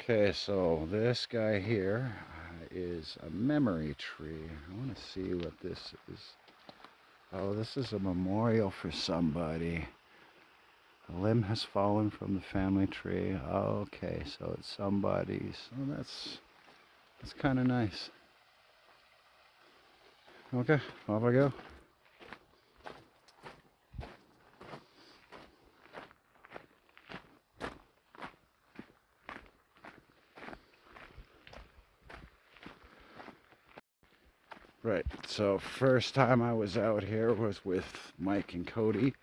Okay, so this guy here is a memory tree. I want to see what this is. Oh, this is a memorial for somebody. A limb has fallen from the family tree. Okay, so it's somebody's. Oh, that's kind of nice. Okay, off I go. Right, so first time I was out here was with Mike and Cody.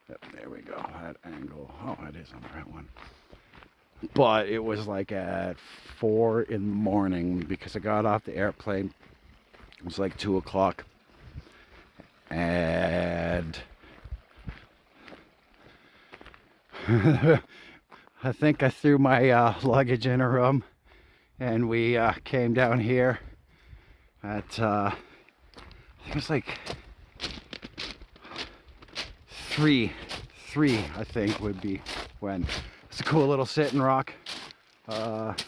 Yep, there we go, that angle. Oh, it is on the right one. But it was like at 4 in the morning because I got off the airplane. It was like 2 o'clock. And I think I threw my luggage in a room and we came down here at, I think it was like 3, I think would be when. It's a cool little sitting rock. It's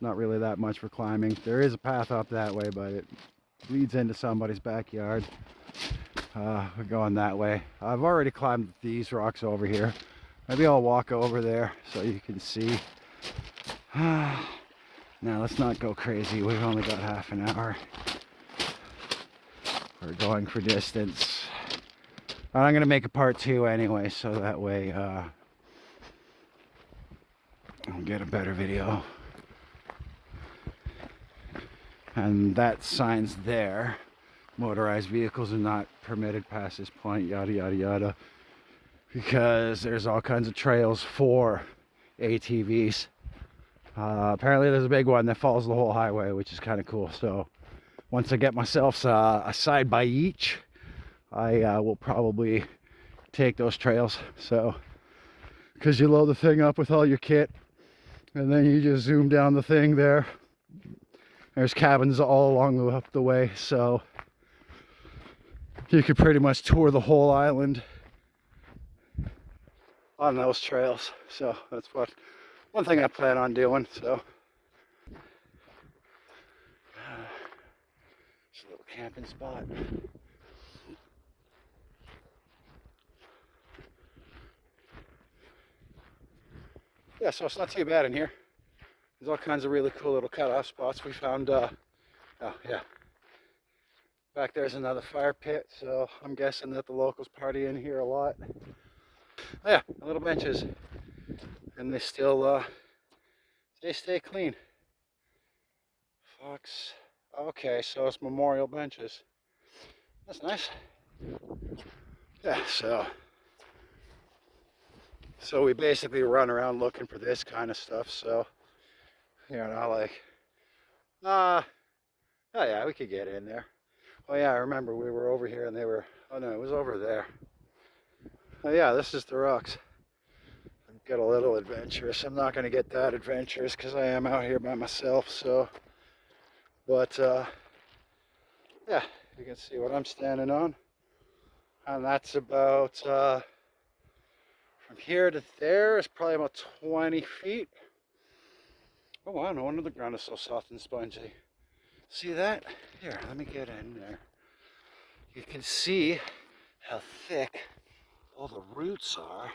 not really that much for climbing. There is a path up that way, but it leads into somebody's backyard. We're going that way. I've already climbed these rocks over here. Maybe I'll walk over there so you can see. Now let's not go crazy. We've only got half an hour. We're going for distance. I'm gonna make a part 2 anyway, so that way I'll get a better video. And that sign's there. Motorized vehicles are not permitted past this point, yada yada yada, because there's all kinds of trails for ATVs. Apparently there's a big one that follows the whole highway, which is kind of cool. So once I get myself a side by each, I will probably take those trails. So because you load the thing up with all your kit and then you just zoom down the thing there. There's cabins all along the way, so you could pretty much tour the whole island on those trails. So that's one thing I plan on doing. So it's a little camping spot. Yeah, so it's not too bad in here. There's all kinds of really cool little cut-off spots. We found, oh yeah, back there's another fire pit, so I'm guessing that the locals party in here a lot. Oh yeah, little benches, and they still, they stay clean. Fox, okay, so it's memorial benches. That's nice. Yeah, so we basically run around looking for this kind of stuff, so, you know, like, oh yeah, we could get in there. Oh yeah, I remember we were over here and they were, oh no, it was over there. Oh yeah, this is the rocks. Get a little adventurous. I'm not going to get that adventurous because I am out here by myself, so, but yeah, you can see what I'm standing on. And that's about, from here to there is probably about 20 feet. Oh wow, no wonder the ground is so soft and spongy. See that? Here, let me get in there. You can see how thick all the roots are,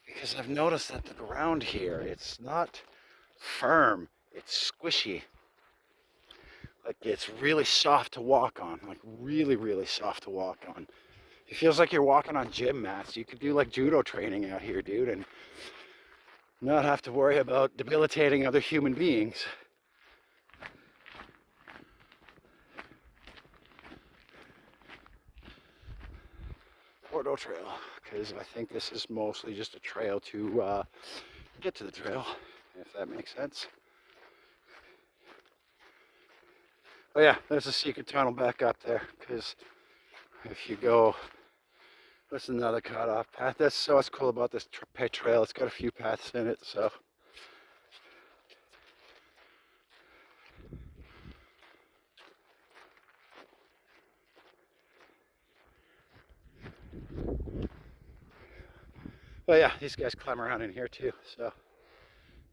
because I've noticed that the ground here, it's not firm, it's squishy. Like it's really soft to walk on, like really, really soft to walk on. It feels like you're walking on gym mats. You could do like judo training out here, dude, and not have to worry about debilitating other human beings. Bordeaux Trail, because I think this is mostly just a trail to get to the trail, if that makes sense. Oh yeah, there's a secret tunnel back up there, because if you go, that's another cut-off path. That's what's cool about this trail. It's got a few paths in it, so. But yeah, these guys climb around in here too, so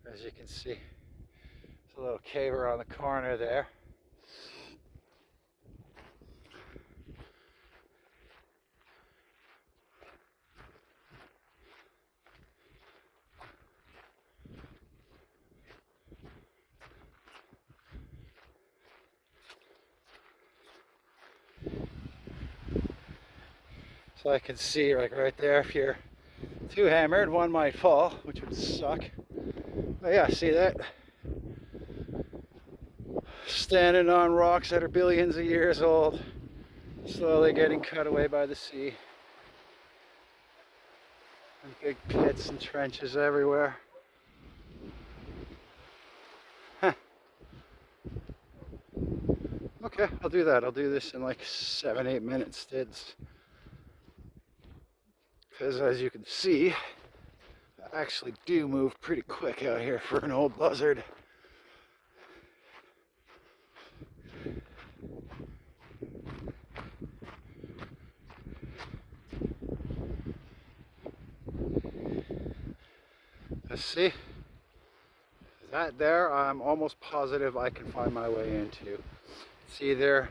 As you can see, there's a little cave around the corner there. So I can see like right there, if you're too hammered, one might fall, which would suck. But yeah, see that? Standing on rocks that are billions of years old, slowly getting cut away by the sea. And big pits and trenches everywhere. Huh. Okay, I'll do that. I'll do this in like 7-8 minute stids. Because as you can see, I actually do move pretty quick out here for an old buzzard. Let's see. That there, I'm almost positive I can find my way into. It's either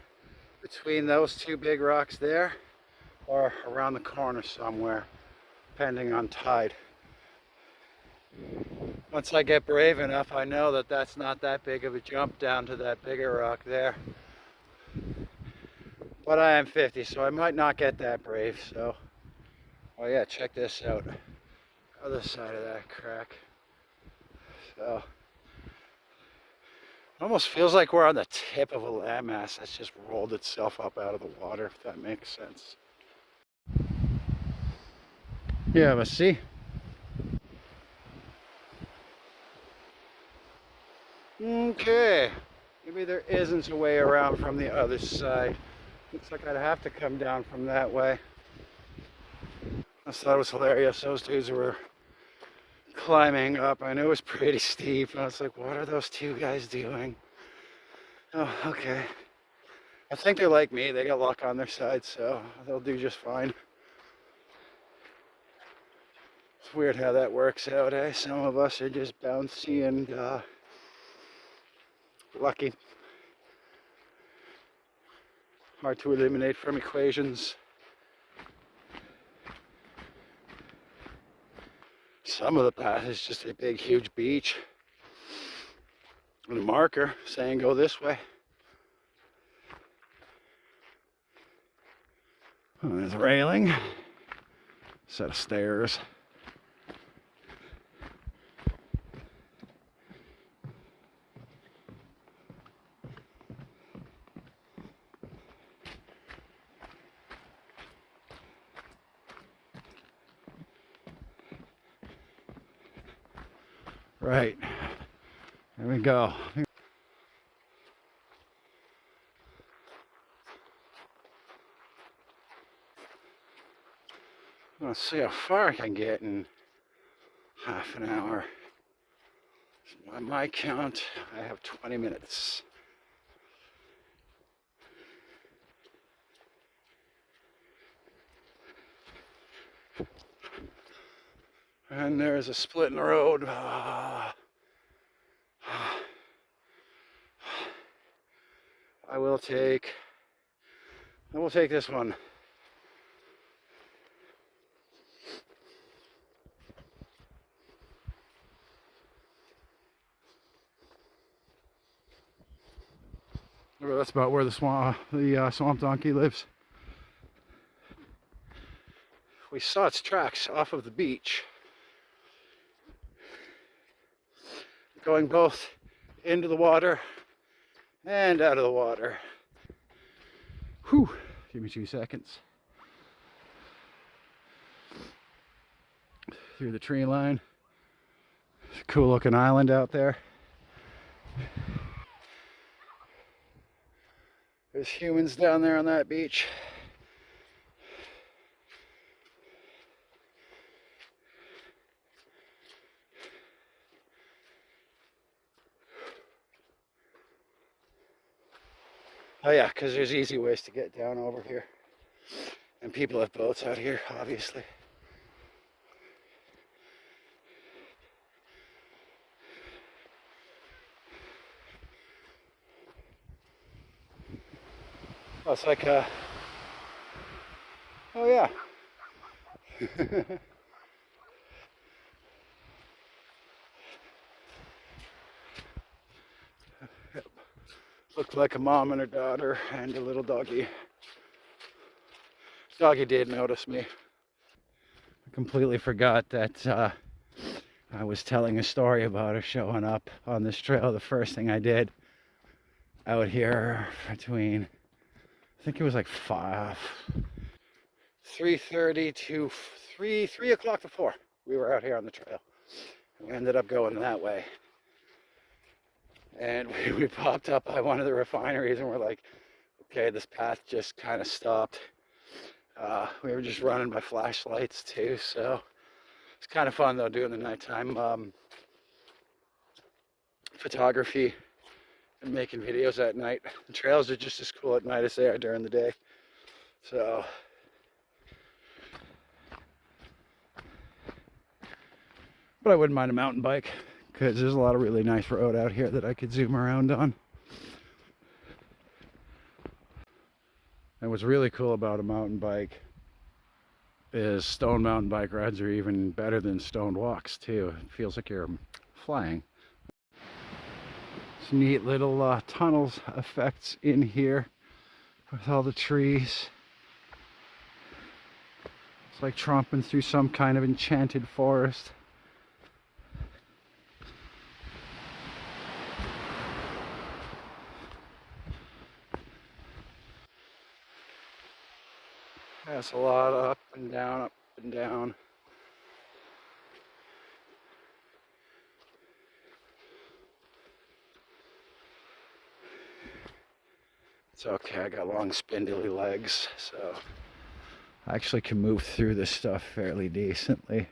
between those two big rocks there or around the corner somewhere, depending on tide. Once I get brave enough, I know that that's not that big of a jump down to that bigger rock there. But I am 50, so I might not get that brave. So, oh yeah, check this out. Other side of that crack. So, it almost feels like we're on the tip of a landmass that's just rolled itself up out of the water, if that makes sense. Yeah, but see? Okay. Maybe there isn't a way around from the other side. Looks like I'd have to come down from that way. I thought it was hilarious. Those dudes were climbing up. I knew it was pretty steep. I was like, what are those two guys doing? Oh, okay. I think they're like me. They got luck on their side, so they'll do just fine. It's weird how that works out, eh? Some of us are just bouncy and lucky. Hard to eliminate from equations. Some of the path is just a big, huge beach. And a marker saying go this way. Oh, there's a railing. Set of stairs. Right. There we go. Let's see how far I can get in half an hour. By my count, I have 20 minutes. And there's a split in the road. I will take this one. Well, that's about where the swamp donkey lives. We saw its tracks off of the beach, going both into the water and out of the water. Whew, give me 2 seconds. Through the tree line. Cool looking island out there. There's humans down there on that beach. Oh yeah, because there's easy ways to get down over here. And people have boats out here, obviously. Oh, it's like a, oh yeah. Looked like a mom and her daughter and a little doggy. Doggy did notice me. I completely forgot that I was telling a story about her showing up on this trail. The first thing I did out here between, I think it was like 3:30 to 3 o'clock to 4. We were out here on the trail. We ended up going that way. And we popped up by one of the refineries and we're like, okay, this path just kind of stopped. We were just running by flashlights too, so it's kind of fun though doing the nighttime photography and making videos at night. The trails are just as cool at night as they are during the day. So but I wouldn't mind a mountain bike because there's a lot of really nice road out here that I could zoom around on. And what's really cool about a mountain bike is stone mountain bike rides are even better than stone walks too. It feels like you're flying. Some neat little tunnels effects in here with all the trees. It's like tromping through some kind of enchanted forest. That's a lot of up and down, up and down. It's okay, I got long spindly legs, so I actually can move through this stuff fairly decently.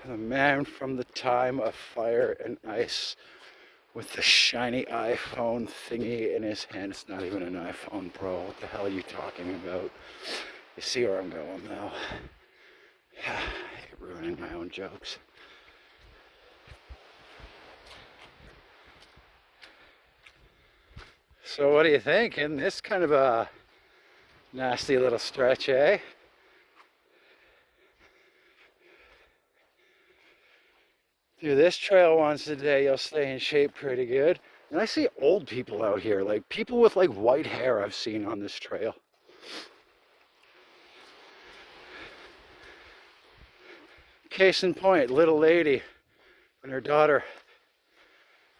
The man from the time of fire and ice with the shiny iPhone thingy in his hand. It's not even an iPhone Pro. What the hell are you talking about? You see where I'm going though. I hate ruining my own jokes. So what do you think? In this kind of a nasty little stretch, eh? Do this trail once a day, you'll stay in shape pretty good. And I see old people out here, like people with like white hair I've seen on this trail. Case in point, little lady and her daughter.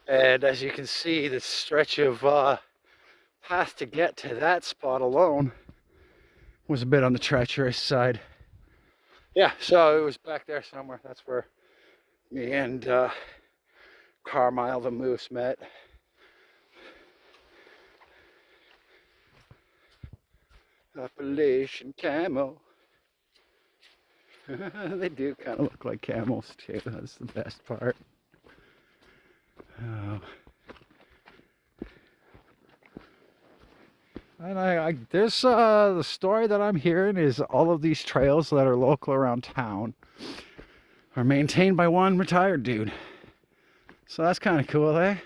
And as you can see, the stretch of path to get to that spot alone was a bit on the treacherous side. Yeah, so it was back there somewhere. That's where me and Carmile the moose met. Appalachian camel. They do kind of look like camels too. That's the best part. Oh. And there's the story that I'm hearing is all of these trails that are local around town are maintained by one retired dude. So that's kind of cool, eh?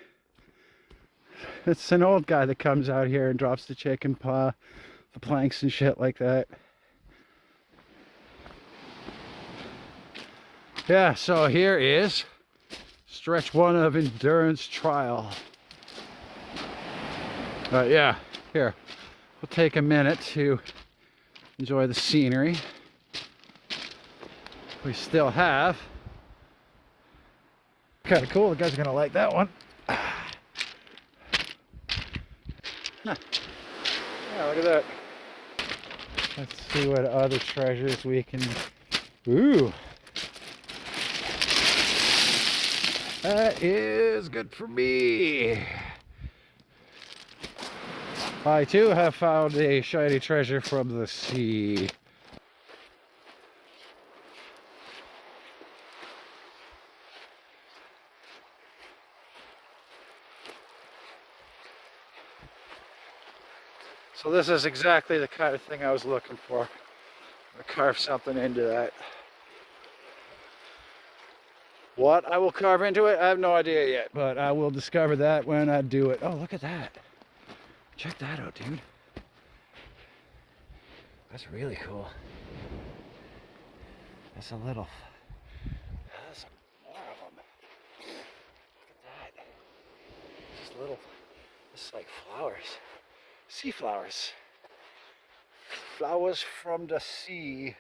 It's an old guy that comes out here and drops the chicken paw, the planks and shit like that. Yeah, so here is stretch 1 of endurance trial. Yeah, here. We'll take a minute to enjoy the scenery. We still have. Kind of cool. The guys are gonna like that one. Yeah, look at that. Let's see what other treasures we can. Ooh, that is good for me. I too have found a shiny treasure from the sea. So this is exactly the kind of thing I was looking for. Or carve something into that. What I will carve into it, I have no idea yet, but I will discover that when I do it. Oh, look at that. Check that out, dude. That's really cool. That's a little... That's more of them. Look at that. Just little... It's like flowers. Sea flowers. Flowers from the sea.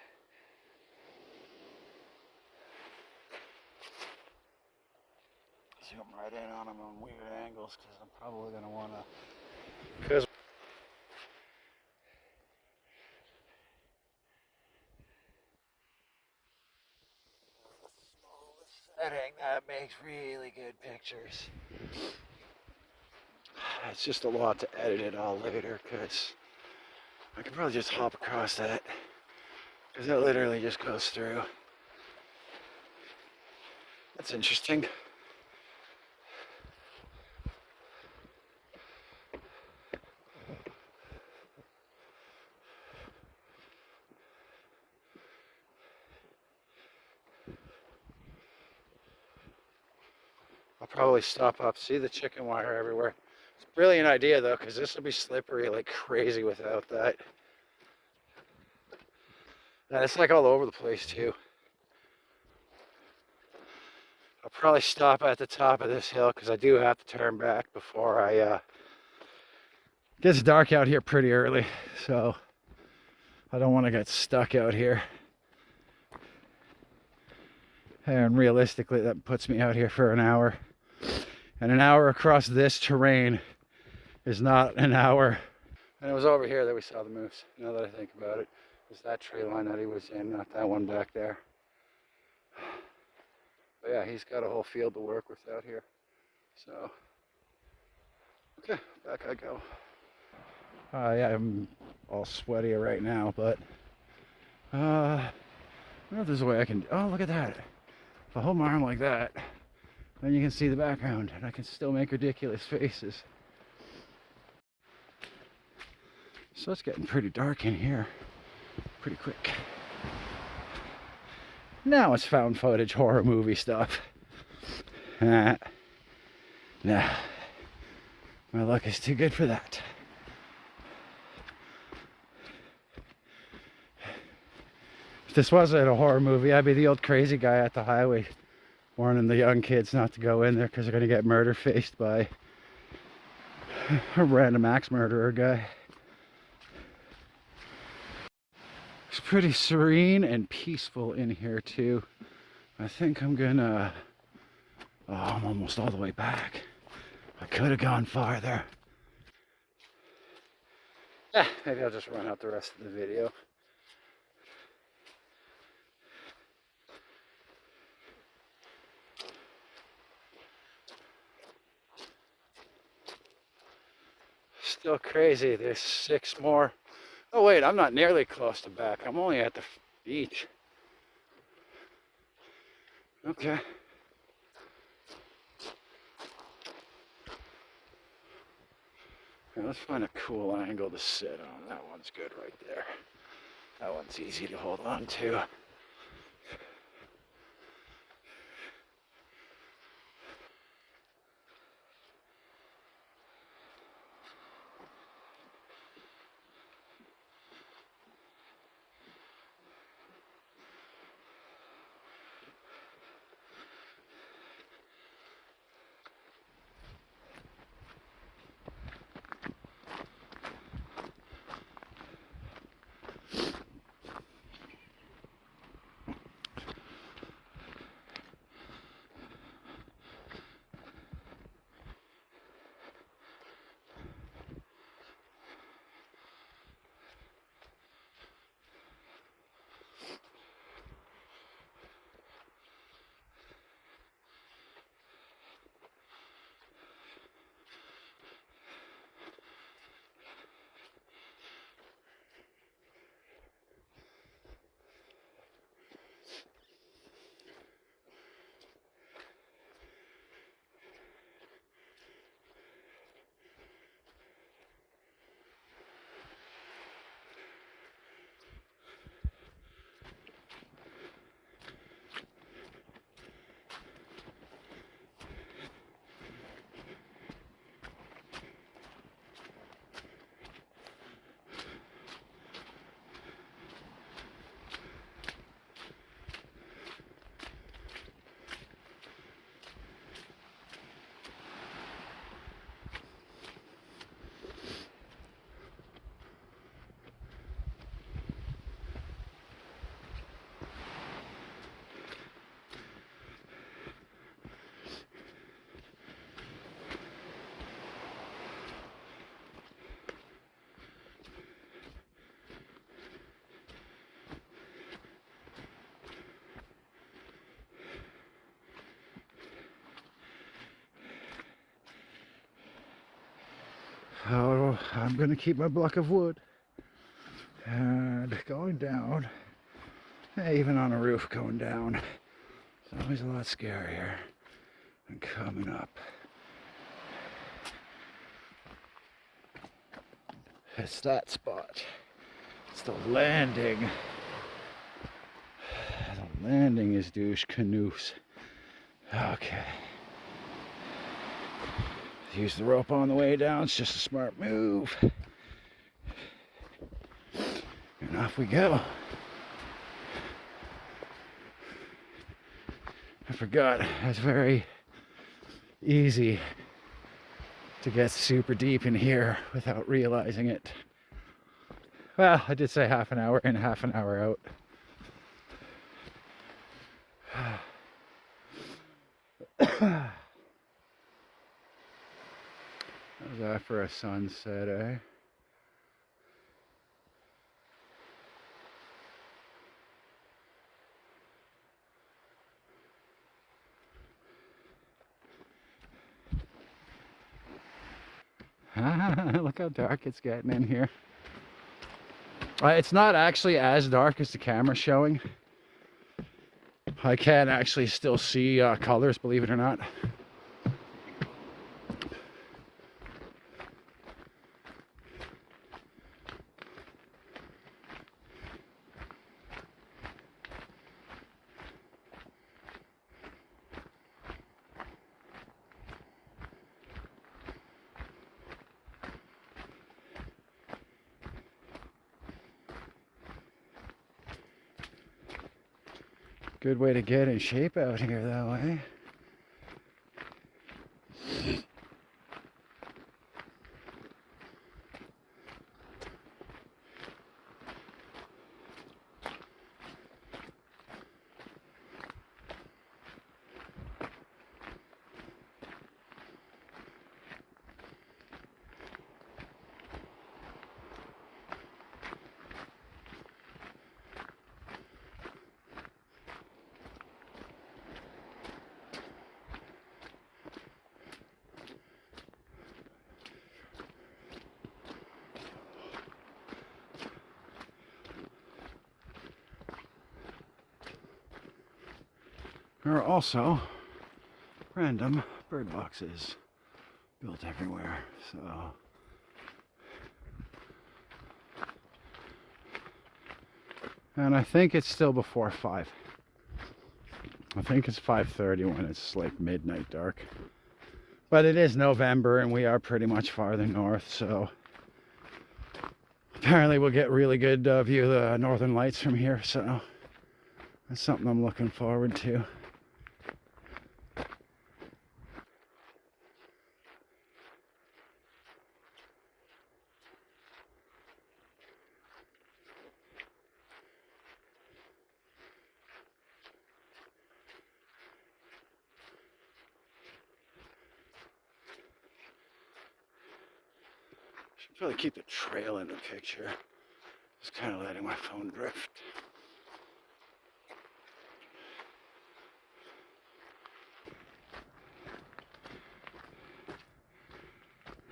Zoom right in on them on weird angles because I'm probably going to want to... Because setting that makes really good pictures. It's just a lot to edit it all later because I could probably just hop across that because it literally just goes through. That's interesting. I'll probably stop up. See the chicken wire everywhere. It's a brilliant idea though, because this will be slippery like crazy without that. And it's like all over the place too. I'll probably stop at the top of this hill because I do have to turn back before I... It gets dark out here pretty early, so I don't want to get stuck out here. And realistically, that puts me out here for an hour. And an hour across this terrain is not an hour. And it was over here that we saw the moose, now that I think about it. It was that tree line that he was in, not that one back there. But yeah, he's got a whole field to work with out here. So, okay, back I go. Yeah, I'm all sweaty right now, but I don't know if there's a way I can... Oh, look at that. If I hold my arm like that, then you can see the background, and I can still make ridiculous faces. So it's getting pretty dark in here, pretty quick. Now it's found footage horror movie stuff. Nah, my luck is too good for that. If this wasn't a horror movie, I'd be the old crazy guy at the highway warning the young kids not to go in there because they're going to get murder faced by a random axe murderer guy. It's pretty serene and peaceful in here too. I think I'm gonna... Oh, I'm almost all the way back. I could have gone farther. Maybe I'll just run out the rest of the video. Still crazy, there's 6 more. Oh wait, I'm not nearly close to back. I'm only at the beach. Okay. Let's find a cool angle to sit on. That one's good right there. That one's easy to hold on to. Oh, I'm gonna keep my block of wood. And going down, even on a roof going down, it's always a lot scarier than coming up. It's that spot. It's the landing. The landing is douche canoes. Okay. Use the rope on the way down. It's just a smart move. And off we go. I forgot. It's very easy to get super deep in here without realizing it. Well, I did say half an hour in, half an hour out. How's that for a sunset, eh? Look how dark it's getting in here. It's not actually as dark as the camera's showing. I can actually still see colors, believe it or not. Good way to get in shape out here, though, eh? There are also random bird boxes built everywhere, so and I think it's still before 5. I think it's 5:30 when it's like midnight dark. But it is November and we are pretty much farther north, so apparently we'll get really good view of the northern lights from here, so that's something I'm looking forward to. Should probably keep the trail in the picture. Just kind of letting my phone drift.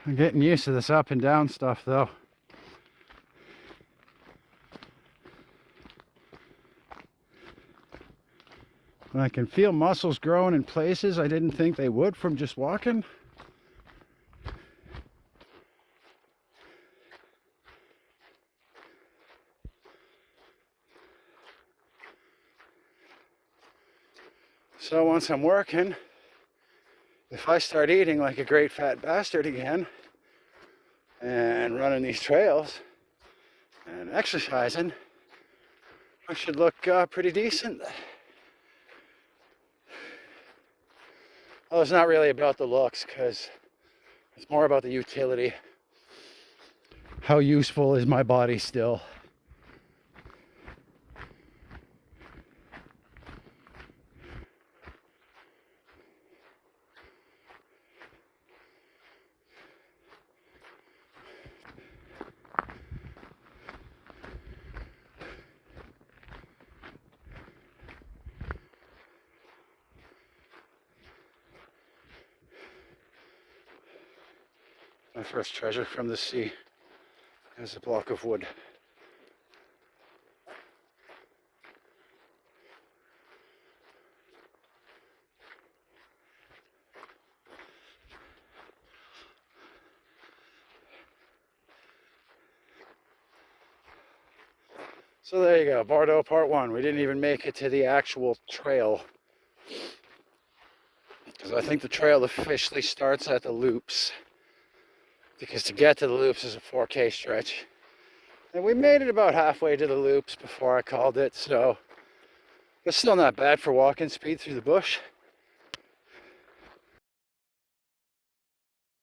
I'm getting used to this up and down stuff though. And I can feel muscles growing in places I didn't think they would from just walking. So once I'm working, if I start eating like a great fat bastard again and running these trails and exercising, I should look pretty decent. Well, it's not really about the looks because it's more about the utility. How useful is my body still? My first treasure from the sea is a block of wood. So there you go, Bordeaux Part 1. We didn't even make it to the actual trail, because I think the trail officially starts at the loops, because to get to the loops is a 4K stretch. And we made it about halfway to the loops before I called it, so it's still not bad for walking speed through the bush.